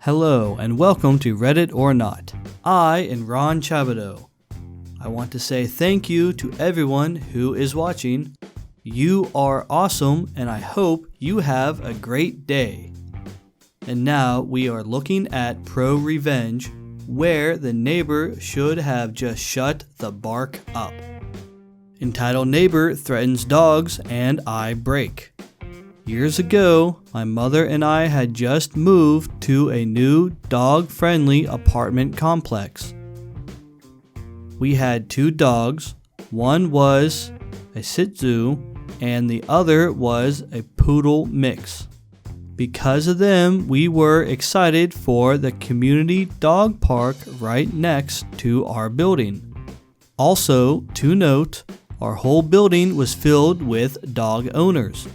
Hello and welcome to Reddit or Not. I am Ron Chabuduo. I want to say thank you to everyone who is watching. You are awesome and I hope you have a great day. And now we are looking at Pro Revenge, where the neighbor should have just shut the bark up. Entitled Neighbor Threatens Dogs and I Break. Years ago, my mother and I had just moved to a new dog-friendly apartment complex. We had 2 dogs. One was a Shih Tzu and the other was a Poodle mix. Because of them, we were excited for the community dog park right next to our building. Also, to note, our whole building was filled with dog owners,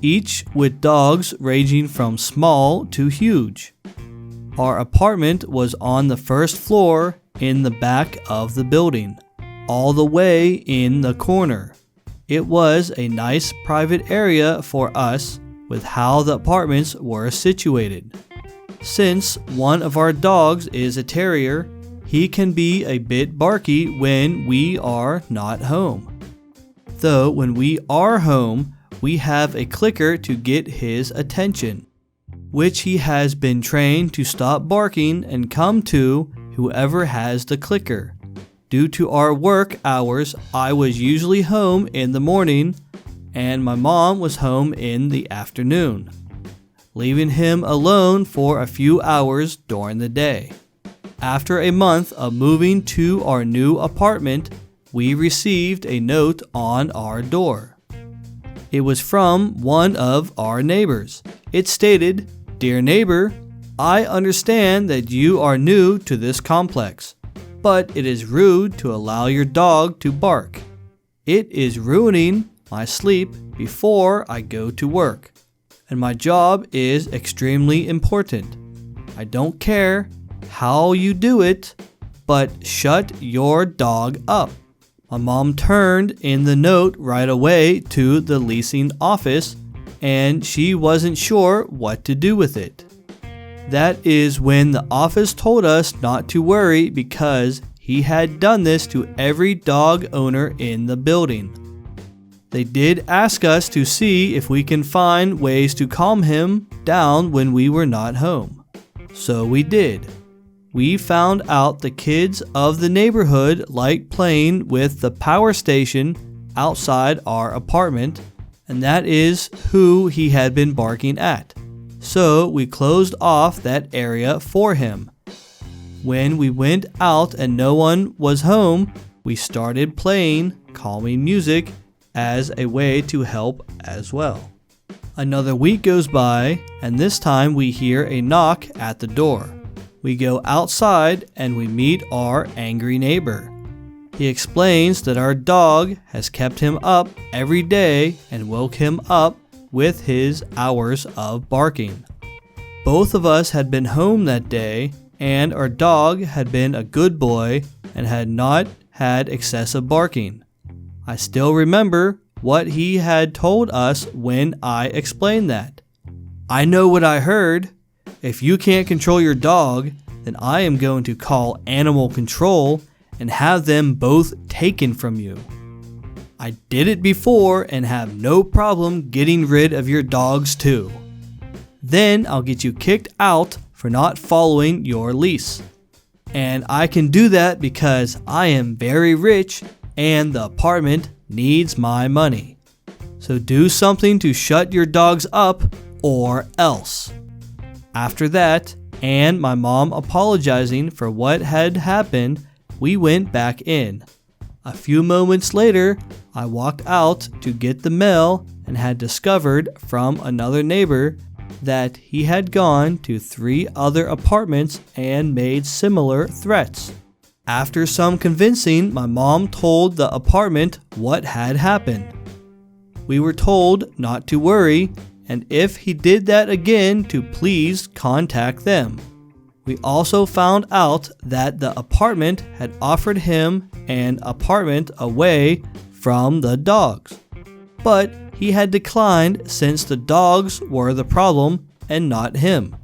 each with dogs ranging from small to huge. Our apartment was on the first floor in the back of the building, all the way in the corner. It was a nice private area for us with how the apartments were situated. Since one of our dogs is a terrier, he can be a bit barky when we are not home. Though when we are home, we have a clicker to get his attention, which he has been trained to stop barking and come to whoever has the clicker. Due to our work hours, I was usually home in the morning and my mom was home in the afternoon, leaving him alone for a few hours during the day. After a month of moving to our new apartment, we received a note on our door. It was from one of our neighbors. It stated, "Dear neighbor, I understand that you are new to this complex, but it is rude to allow your dog to bark. It is ruining my sleep before I go to work, and my job is extremely important. I don't care how you do it, but shut your dog up." My mom turned in the note right away to the leasing office, and she wasn't sure what to do with it. That is when the office told us not to worry because he had done this to every dog owner in the building. They did ask us to see if we can find ways to calm him down when we were not home. So we did. We found out the kids of the neighborhood liked playing with the power station outside our apartment, and that is who he had been barking at. So we closed off that area for him. When we went out and no one was home, we started playing calming music as a way to help as well. Another week goes by, and this time we hear a knock at the door. We go outside and we meet our angry neighbor. He explains that our dog has kept him up every day and woke him up with his hours of barking. Both of us had been home that day, and our dog had been a good boy and had not had excessive barking. I still remember what he had told us when I explained that. "I know what I heard. If you can't control your dog, then I am going to call animal control and have them both taken from you. I did it before and have no problem getting rid of your dogs too. Then I'll get you kicked out for not following your lease. And I can do that because I am very rich and the apartment needs my money. So do something to shut your dogs up or else." After that, and my mom apologizing for what had happened, we went back in. A few moments later, I walked out to get the mail and had discovered from another neighbor that he had gone to 3 other apartments and made similar threats. After some convincing, my mom told the apartment what had happened. We were told not to worry, and if he did that again, to please contact them. We also found out that the apartment had offered him an apartment away from the dogs, but he had declined since the dogs were the problem and not him.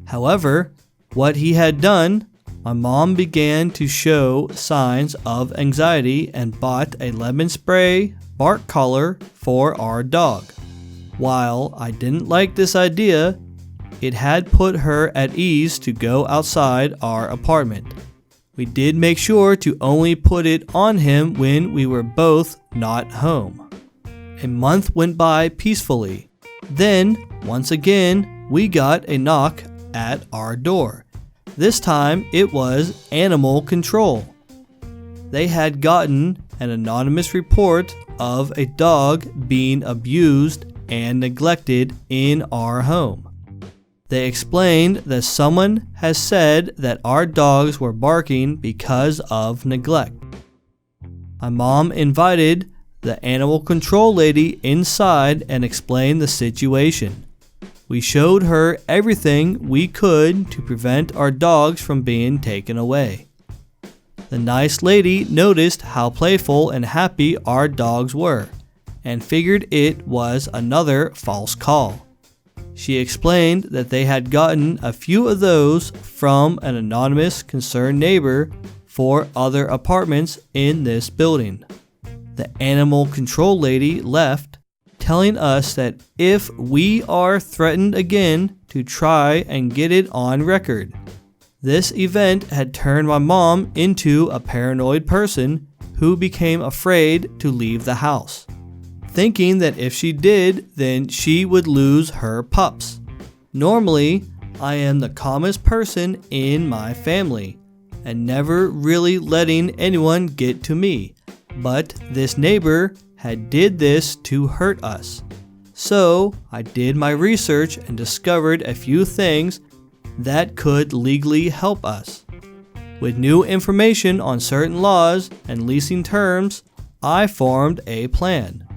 However, what he had done, my mom began to show signs of anxiety and bought a lemon spray bark collar for our dog. While I didn't like this idea, it had put her at ease to go outside our apartment. We did make sure to only put it on him when we were both not home. A month went by peacefully. Then, once again, we got a knock at our door. This time it was animal control. They had gotten an anonymous report of a dog being abused and neglected in our home. They explained that someone has said that our dogs were barking because of neglect. My mom invited the animal control lady inside and explained the situation. We showed her everything we could to prevent our dogs from being taken away. The nice lady noticed how playful and happy our dogs were and figured it was another false call. She explained that they had gotten a few of those from an anonymous concerned neighbor for other apartments in this building. The animal control lady left, telling us that if we are threatened again, to try and get it on record. This event had turned my mom into a paranoid person who became afraid to leave the house, thinking that if she did, then she would lose her pups. Normally, I am the calmest person in my family and never really letting anyone get to me, but this neighbor had did this to hurt us. So I did my research and discovered a few things that could legally help us. With new information on certain laws and leasing terms, I formed a plan.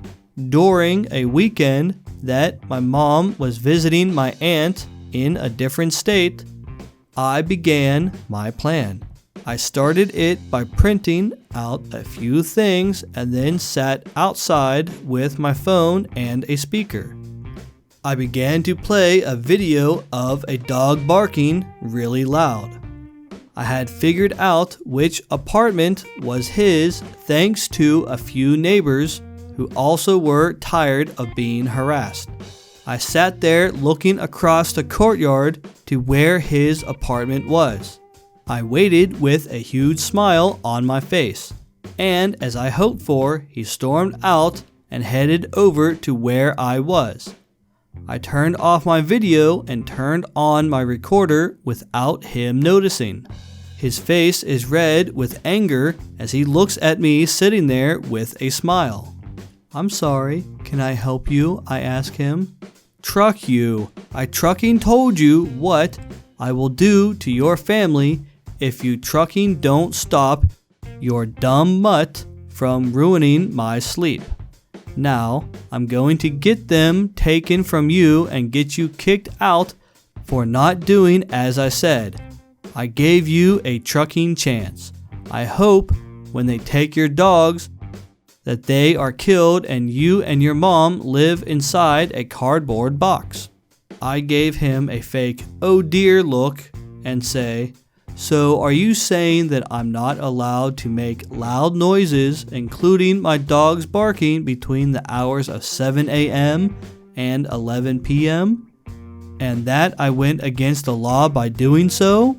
During a weekend that my mom was visiting my aunt in a different state, I began my plan. I started it by printing out a few things and then sat outside with my phone and a speaker. I began to play a video of a dog barking really loud. I had figured out which apartment was his thanks to a few neighbors who also were tired of being harassed. I sat there looking across the courtyard to where his apartment was. I waited with a huge smile on my face, and as I hoped for, he stormed out and headed over to where I was. I turned off my video and turned on my recorder without him noticing. His face is red with anger as he looks at me sitting there with a smile. "I'm sorry, can I help you?" I ask him. "Truck you. I trucking told you what I will do to your family if you trucking don't stop your dumb mutt from ruining my sleep. Now, I'm going to get them taken from you and get you kicked out for not doing as I said. I gave you a trucking chance. I hope when they take your dogs that they are killed and you and your mom live inside a cardboard box." I gave him a fake "oh dear" look and say, "So are you saying that I'm not allowed to make loud noises, including my dogs barking between the hours of 7 a.m. and 11 p.m.? And that I went against the law by doing so?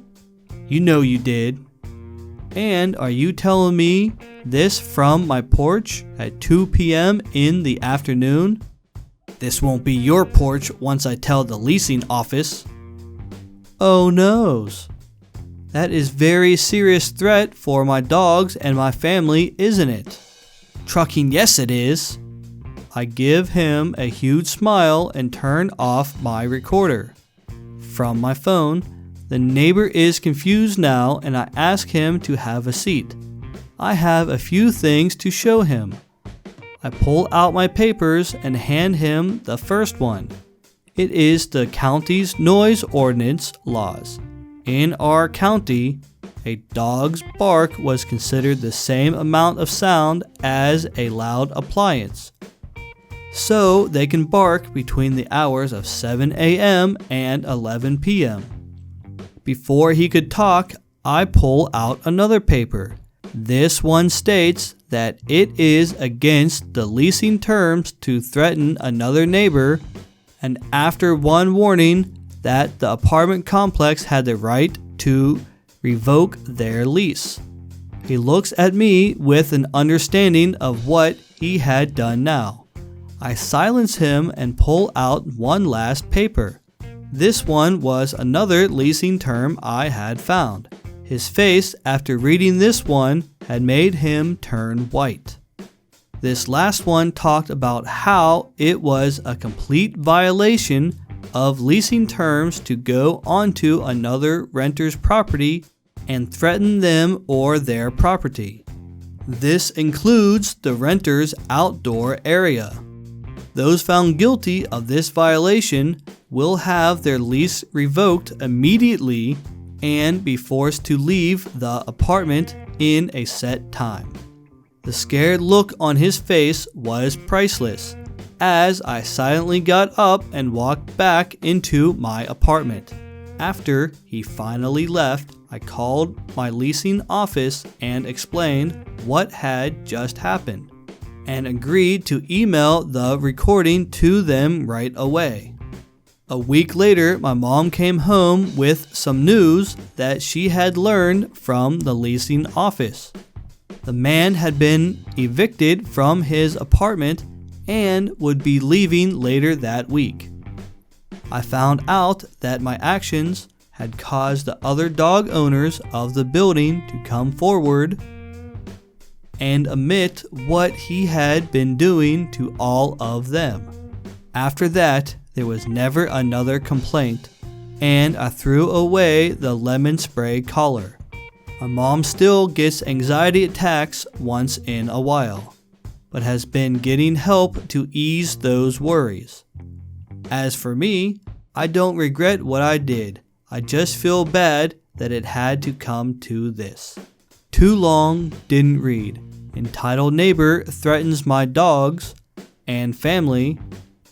You know you did. And are you telling me this from my porch at 2 p.m. in the afternoon? This won't be your porch once I tell the leasing office." "Oh noes. That is very serious threat for my dogs and my family, isn't it?" "Trucking, yes it is." I give him a huge smile and turn off my recorder. From my phone, the neighbor is confused now and I ask him to have a seat. I have a few things to show him. I pull out my papers and hand him the first one. It is the county's noise ordinance laws. In our county, a dog's bark was considered the same amount of sound as a loud appliance. So they can bark between the hours of 7 a.m. and 11 p.m. Before he could talk, I pull out another paper. This one states that it is against the leasing terms to threaten another neighbor, and after one warning that the apartment complex had the right to revoke their lease. He looks at me with an understanding of what he had done now. I silence him and pull out one last paper. This one was another leasing term I had found. His face, after reading this one, had made him turn white. This last one talked about how it was a complete violation of leasing terms to go onto another renter's property and threaten them or their property. This includes the renter's outdoor area. Those found guilty of this violation will have their lease revoked immediately and be forced to leave the apartment in a set time. The scared look on his face was priceless as I silently got up and walked back into my apartment. After he finally left, I called my leasing office and explained what had just happened and agreed to email the recording to them right away. A week later, my mom came home with some news that she had learned from the leasing office. The man had been evicted from his apartment and would be leaving later that week. I found out that my actions had caused the other dog owners of the building to come forward and admit what he had been doing to all of them. After that, there was never another complaint, and I threw away the lemon spray collar. My mom still gets anxiety attacks once in a while, but has been getting help to ease those worries. As for me, I don't regret what I did. I just feel bad that it had to come to this. Too long, didn't read. Entitled neighbor threatens my dogs and family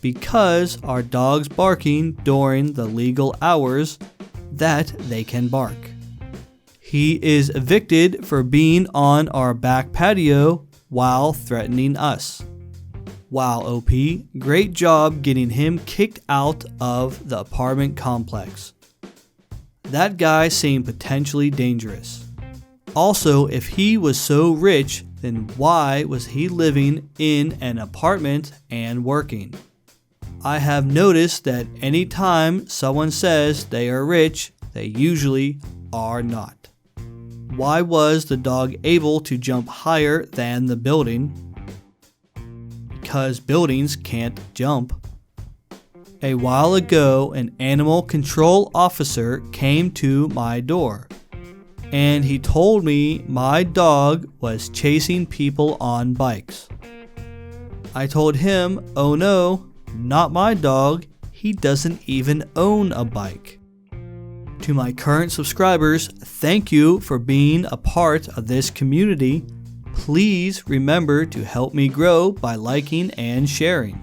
because our dogs barking during the legal hours that they can bark. He is evicted for being on our back patio while threatening us. Wow, OP, great job getting him kicked out of the apartment complex. That guy seemed potentially dangerous. Also, if he was so rich, then why was he living in an apartment and working? I have noticed that anytime someone says they are rich, they usually are not. Why was the dog able to jump higher than the building? Because buildings can't jump. A while ago, an animal control officer came to my door, and he told me my dog was chasing people on bikes. I told him, oh no, not my dog, he doesn't even own a bike. To my current subscribers, thank you for being a part of this community. Please remember to help me grow by liking and sharing.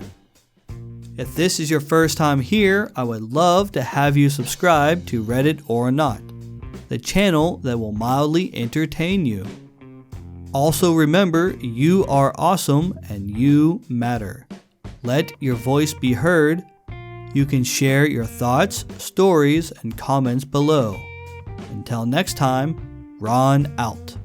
If this is your first time here, I would love to have you subscribe to Reddit or Not, the channel that will mildly entertain you. Also remember, you are awesome and you matter. Let your voice be heard. You can share your thoughts, stories, and comments below. Until next time, Ron out.